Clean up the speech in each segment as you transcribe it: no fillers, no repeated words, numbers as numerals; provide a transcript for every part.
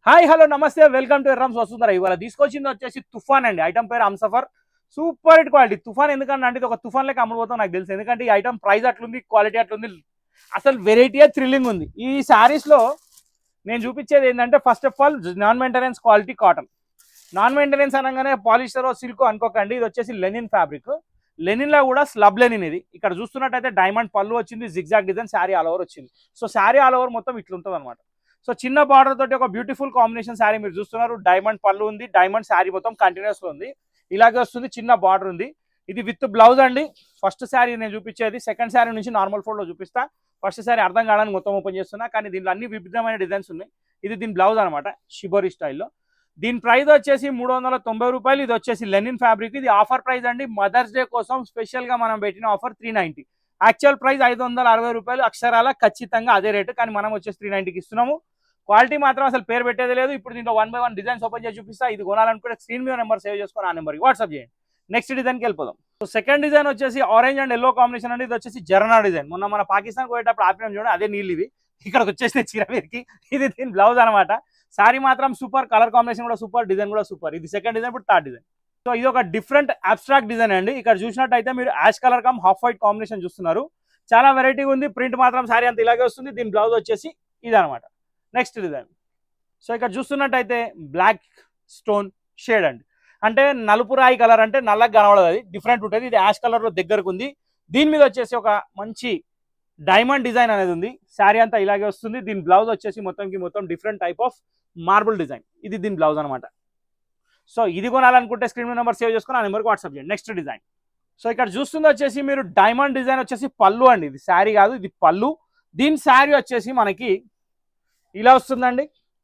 Hi hello నమస్తే welcome to Errams వస్తుందా. ఇవాళ తీసుకొచ్చింది వచ్చేసి తుఫాన్ అండి. ఐటమ్ పేరు హంసఫర్. Super hit quality. తుఫాన్ ఎందుకంటే అంటే ఇది ఒక తుఫాన్ లెక్క అమ్ముడుపోతాం నాకు తెలుసు. ఎందుకంటే ఈ ఐటమ్ ప్రైస్ అట్లుంది, క్వాలిటీ అట్లుంది, అసలు వెరైటీ థ్రిల్లింగ్ ఉంది. ఈ శారీస్ లో నేను చూపించేది ఏంటంటే first of all non maintenance quality cotton. Non maintenance అనగానే పాలిస్టర్ సిల్క్ అనుకోకండి. ఇది వచ్చేసి లెనిన్ ఫ్యాబ్రిక్. లెనిన్ లో కూడా స్లబ్ లెనిన్. ఇది ఇక్కడ చూస్తున్నట్టయితే డైమండ్ పళ్ళు వచ్చింది, zigzag design, sari all over వచ్చింది. సో శారీ ఆల్ ఓవర్ మొత్తం ఇట్లుంటుంది అనమాట. సో చిన్న బార్డర్ తోటి ఒక బ్యూటిఫుల్ కాంబినేషన్ శారీ మీరు చూస్తున్నారు. డైమండ్ పళ్ళు ఉంది, డైమండ్ శారీ మొత్తం కంటిన్యూస్ లో ఉంది. ఇలాగే వస్తుంది, చిన్న బార్డర్ ఉంది. ఇది విత్ బ్లౌజ్ అండి. ఫస్ట్ శారీ నేను చూపించేది, సెకండ్ శారీ నుంచి నార్మల్ ఫోల్డ్ లో చూపిస్తా. ఫస్ట్ శారీ అర్థం కావడానికి మొత్తం ఓపెన్ చేస్తున్నా, కానీ దీంట్లో అన్ని వివిధమైన డిజైన్స్ ఉన్నాయి. ఇది దీని బ్లౌజ్ అనమాట, షిబోరి స్టైల్లో. దీని ప్రైస్ వచ్చేసి 390 రూపాయలు. ఇది వచ్చేసి లెనిన్ ఫ్యాబ్రిక్. ఇది ఆఫర్ ప్రైస్ అండి. మదర్స్ డే కోసం స్పెషల్ గా మనం పెట్టిన ఆఫర్ 390. యాక్చువల్ ప్రైస్ 560 రూపాయలు. అక్షరాల ఖచ్చితంగా అదే రేటు, కానీ మనం వచ్చేసి 390కి ఇస్తున్నాము. క్వాలిటీ మాత్రం అసలు పేరు పెట్టేది లేదు. ఇప్పుడు దీంట్లో 1 by 1 డిజైన్స్ ఓపెన్ చేసి చూపిస్తా. ఇది కొనాలనుకుంటే స్క్రీన్ మీద నెంబర్ సేవ్ చేసుకొని ఆ నెంబర్కి వాట్సాప్ చేయండి. నెక్స్ట్ డిజైన్కి వెళ్ళిపోదాం. సో సెకండ్ డిజైన్ వచ్చేసి ఆరెంజ్ అండ్ ఎల్లో కాంబినేషన్ అండి. ఇది వచ్చేసి జరనా డిజైన్. మొన్న మన పాకిస్తాన్ పోయేటప్పుడు ఆపినాం చూడండి, అదే నీళ్ళు ఇవి. ఇక్కడికి వచ్చేసి చీర మీదకి. ఇది దీని బ్లౌజ్ అనమాట. శారీ మాత్రం సూపర్, కలర్ కాంబినేషన్ కూడా సూపర్, డిజైన్ కూడా సూపర్. ఇది సెకండ్ డిజైన్, ఇప్పుడు థర్డ్ డిజైన్. సో ఇది ఒక డిఫరెంట్ అబ్స్ట్రాక్ట్ డిజైన్ అండి. ఇక్కడ చూసినట్టయితే మీరు ash colour cum half white combination చూస్తున్నారు. చాలా వెరైటీగా ఉంది. ప్రింట్ మాత్రం శారీ అంతా ఇలాగే వస్తుంది. దీని బ్లౌజ్ వచ్చేసి ఇది అనమాట. Next design. సో ఇక్కడ చూస్తున్నట్టయితే బ్లాక్ స్టోన్ షేడ్ అండి. అంటే నలుపు రాయి కలర్, అంటే నల్లగా కనబడదు, అది డిఫరెంట్ ఉంటుంది. ఇది యాష్ కలర్ లో దగ్గరకు ఉంది. దీని మీద వచ్చేసి ఒక మంచి డైమండ్ డిజైన్ అనేది ఉంది. శారీ అంతా ఇలాగే వస్తుంది. దీని బ్లౌజ్ వచ్చేసి మొత్తం different type of marble design. ఇది దీని బ్లౌజ్ అనమాట. సో ఇది కొనాలనుకుంటే స్క్రీన్ నెంబర్ సేవ్ చేసుకుని ఆ నెంబర్కి వాట్సాప్ చేయండి. Next design. సో ఇక్కడ చూస్తుంది వచ్చేసి మీరు డైమండ్ డిజైన్ వచ్చేసి పళ్ళు అండి. ఇది శారీ కాదు, ఇది పళ్ళు. దీని శారీ వచ్చేసి మనకి ఇలా వస్తుందండి,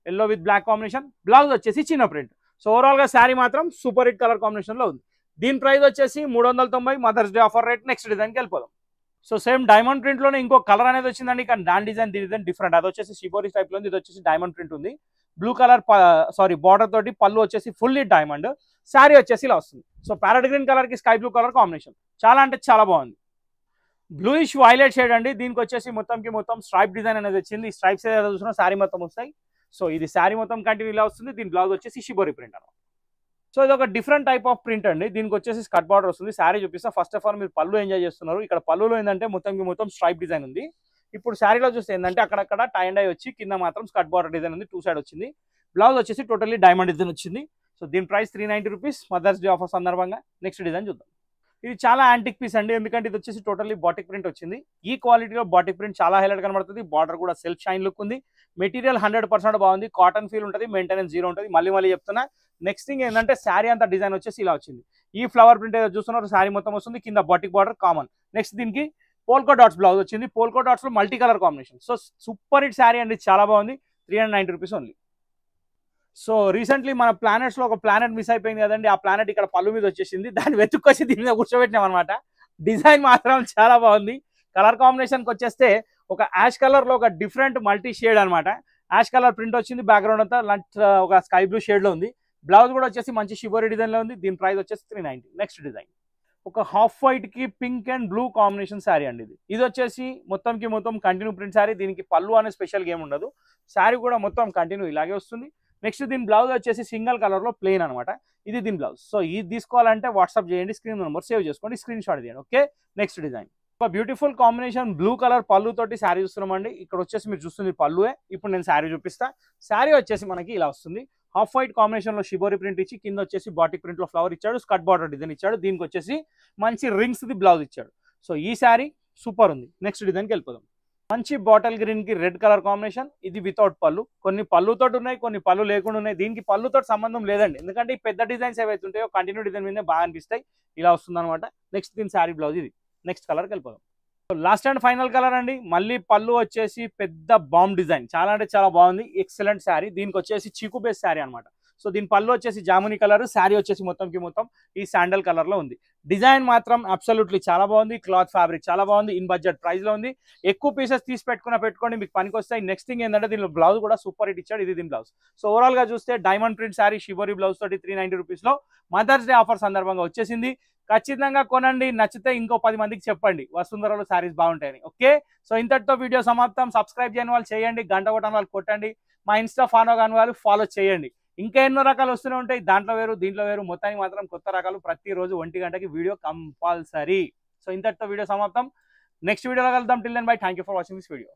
yellow with black combination. Blouse వచ్చేసి చిన్న ప్రింట్. సో ఓవరాల్ గా శారీ మాత్రం సూపర్ హిట్ కలర్ కాంబినేషన్ లో ఉంది. దీని ప్రైస్ వచ్చేసి 390. Mother's day offer rate. Next డిజైన్కి వెళ్ళిపోదాం. సో సేమ్ డైమండ్ ప్రింట్ లోనే ఇంకో కలర్ అనేది వచ్చిందండి, కానీ దాని డిజైన్ డిఫరెంట్. అది వచ్చేసి షిబోరి టైప్ లో ఉంది. ఇది వచ్చేసి డైమండ్ ప్రింట్ ఉంది. బ్లూ కలర్ బార్డర్ తోటి పళ్ళు వచ్చేసి ఫుల్లీ డైమండ్. శారీ వచ్చేసి ఇలా వస్తుంది. సో ప్యారెట్ గ్రీన్ కలర్ కి స్కై బ్లూ కలర్ కాంబినేషన్. చాలా అంటే చాలా బాగుంది. బ్లూయిష్ వైలెట్ షేడ్ అండి. దీనికి వచ్చేసి మొత్తం స్ట్రైప్ డిజైన్ అనేది వచ్చింది. ఈ స్ట్రైప్స్ ఏదైతే చూసినా శారీ మొత్తం వస్తాయి. సో ఇది శారీ మొత్తం కంటిన్యూ ఇలా వస్తుంది. దీని బ్లౌజ్ వచ్చేసి షిబోరి ప్రింట్ అనమాట. సో ఇది ఒక డిఫరెంట్ టైప్ ఆఫ్ ప్రింట్ అండి. దీనికి వచ్చేసి స్కర్ట్ బార్డర్ వస్తుంది. శారీ చూపిస్తా. ఫస్ట్ ఆఫ్ ఆల్ మీరు పళ్ళు ఎంజాయ్ చేస్తున్నారు. ఇక్కడ పళ్ళులో ఏంటంటే మొత్తం స్ట్రైప్ డిజైన్ ఉంది. ఇప్పుడు శారీలో చూస్తే ఏంటంటే అక్కడక్కడ టై అండ్ ఐ వచ్చి కింద మాత్రం స్కర్ట్ బార్డర్ డిజైన్ ఉంది. 2 సైడ్ వచ్చింది. బ్లౌజ్ వచ్చేసి టోటల్లీ డైమండ్ డిజైన్ వచ్చింది. సో దీని price 390 rupees. Mother's day offer సందర్భంగా. నెక్స్ట్ డిజైన్ చూద్దాం. ఇది చాలా యాంటిక్ పీస్ అండి, ఎందుకంటే ఇది వచ్చేసి టోటల్లీ బాటిక్ ప్రింట్ వచ్చింది. ఈ క్వాలిటీలో బాటిక్ ప్రింట్ చాలా హైలైట్ కనబడుతుంది. బార్డర్ కూడా సెల్ఫ్ షైన్ లుక్ ఉంది. మెటీరియల్ 100% బాగుంది. కాటన్ ఫీల్ ఉంటుంది. మెయింటెనెన్స్ 0 ఉంటుంది. మళ్ళీ చెప్తున్నా. నెక్స్ట్ థింగ్ ఏంటంటే శారీ అంతా డిజైన్ వచ్చేసి ఇలా వచ్చింది. ఈ ఫ్లవర్ ప్రింట్ ఏదో చూస్తున్నారు, శారీ మొత్తం వస్తుంది. కింద బాటిక్ బార్డర్ కామన్. నెక్స్ట్ దీనికి పోల్కో డాట్స్ బ్లౌజ్ వచ్చింది. పోల్కో డాట్స్ లో multi colour combination. So super hit sari అండి, చాలా బాగుంది. 390 రూపీస్ ఓన్లీ. సో రీసెంట్లీ మన ప్లానెట్స్ లో ఒక ప్లానెట్ మిస్ అయిపోయింది కదండి. ఆ ప్లానెట్ ఇక్కడ పళ్ళు మీద వచ్చేసింది. దాన్ని వెతుక్కొచ్చి దీని మీద కూర్చోబెట్టినాం అనమాట. డిజైన్ మాత్రం చాలా బాగుంది. కలర్ కాంబినేషన్కి వచ్చేస్తే ఒక యాష్ కలర్ లో ఒక డిఫరెంట్ మల్టీ షేడ్ అనమాట. యాష్ కలర్ ప్రింట్ వచ్చింది. బ్యాక్గ్రౌండ్ అంతా ఒక స్కై బ్లూ షేడ్ లో ఉంది. బ్లౌజ్ కూడా వచ్చేసి మంచి షిబోరి డిజైన్ లో ఉంది. దీని ప్రైస్ వచ్చేసి 390. Next design. ఒక హాఫ్ వైట్ కి pink and blue combination sari అండి. ఇది వచ్చేసి మొత్తం కంటిన్యూ ప్రింట్ శారీ. దీనికి పళ్ళు అనే స్పెషల్ గేమ్ ఉండదు. శారీ కూడా మొత్తం కంటిన్యూ ఇలాగే వస్తుంది. నెక్స్ట్ దీని బ్లౌజ్ వచ్చేసి సింగిల్ కలర్ లో ప్లెయిన్ అనమాట. ఇది దీని బ్లౌజ్. సో ఇది తీసుకోవాలంటే వాట్సాప్ చేయండి. స్క్రీన్ నెంబర్ సేవ్ చేసుకోండి, స్క్రీన్ షాట్ తీయండి. ఓకే. Next design. ఒక బ్యూటిఫుల్ కాంబినేషన్ బ్లూ కలర్ పళ్ళు తోటి శారీ చూస్తున్నామండి. ఇక్కడ వచ్చేసి మీరు చూస్తుంది పళ్ళువే. ఇప్పుడు నేను శారీ చూపిస్తా. శారీ వచ్చేసి మనకి ఇలా వస్తుంది. హాఫ్ వైట్ కాంబినేషన్ లో షిబోరి ప్రింట్ ఇచ్చి కింద వచ్చేసి బాటిక్ ప్రింట్ లో ఫ్లవర్ ఇచ్చాడు. స్కర్ట్ బార్డర్ డిజైన్ ఇచ్చాడు. దీనికి వచ్చేసి మంచి రింగ్స్ ది బ్లౌజ్ ఇచ్చాడు. సో ఈ శారీ సూపర్ ఉంది. నెక్స్ట్ డిజైన్కి వెళ్ళిపోదాం. మంచి బాటిల్ గ్రీన్ కి రెడ్ కలర్ కాంబినేషన్. ఇది వితౌట్ పళ్ళు. కొన్ని పళ్ళుతో ఉన్నాయి, కొన్ని పళ్ళు లేకుండా ఉన్నాయి. దీనికి పళ్ళుతో సంబంధం లేదండి, ఎందుకంటే ఈ పెద్ద డిజైన్స్ ఏవైతే ఉంటాయో కంటిన్యూ డిజైన్ మీద బాగా అనిపిస్తాయి. ఇలా వస్తుంది అనమాట. నెక్స్ట్ దీని శారీ బ్లౌజ్ ఇది. నెక్స్ట్ కలర్కి వెళ్ళిపోదాం. లాస్ట్ అండ్ ఫైనల్ కలర్ అండి. మళ్ళీ పళ్ళు వచ్చేసి పెద్ద బాంబ్ డిజైన్. చాలా అంటే చాలా బాగుంది. ఎక్సలెంట్ శారీ. దీనికి వచ్చేసి చీకు బేస్ శారీ అనమాట. సో దీని పళ్ళు వచ్చేసి జామునీ కలర్. శారీ వచ్చేసి మొత్తం ఈ శాండల్ కలర్ లో ఉంది. డిజైన్ మాత్రం అబ్సల్యూట్లీ చాలా బాగుంది, క్లాత్ ఫ్యాబ్రిక్ చాలా బాగుంది, ఇన్ బడ్జెట్ ప్రైస్ లో ఉంది. ఎక్కువ పీసెస్ తీసి పెట్టుకోండి, మీకు పనికి వస్తాయి. నెక్స్ట్ థింగ్ ఏంటంటే దీనిలో బ్లౌజ్ కూడా సూపర్ హిట్ ఇచ్చాడు, ఇది దీని బ్లౌజ్. సో ఓవరాల్ గా చూస్తే diamond print sari shibori blouse తోటి 390 రూపీస్ లో మదర్స్ డే ఆఫర్ సందర్భంగా వచ్చేసింది. ఖచ్చితంగా కొనండి, నచ్చితే ఇంకో 10 మందికి చెప్పండి వసుంధరలో శారీస్ బాగుంటాయని. ఓకే, సో ఇంతటితో వీడియో సమాప్తం. సబ్స్క్రైబ్ చేయని వాళ్ళు చేయండి, గంట కొట్టని వాళ్ళు కొట్టండి, మా ఇన్స్టా ఫాలో కాని వాళ్ళు ఫాలో చేయండి. ఇంకా ఎన్నో రకాలు వస్తూనే ఉంటాయి, దాంట్లో వేరు దీంట్లో వేరు, మొత్తానికి మాత్రం కొత్త రకాలు ప్రతిరోజు 1 గంటకి వీడియో కంపల్సరీ. సో ఇంతటితో వీడియో సమాప్తం. నెక్స్ట్ వీడియోలో కలుద్దాం. Till then bye, thank you for watching this video.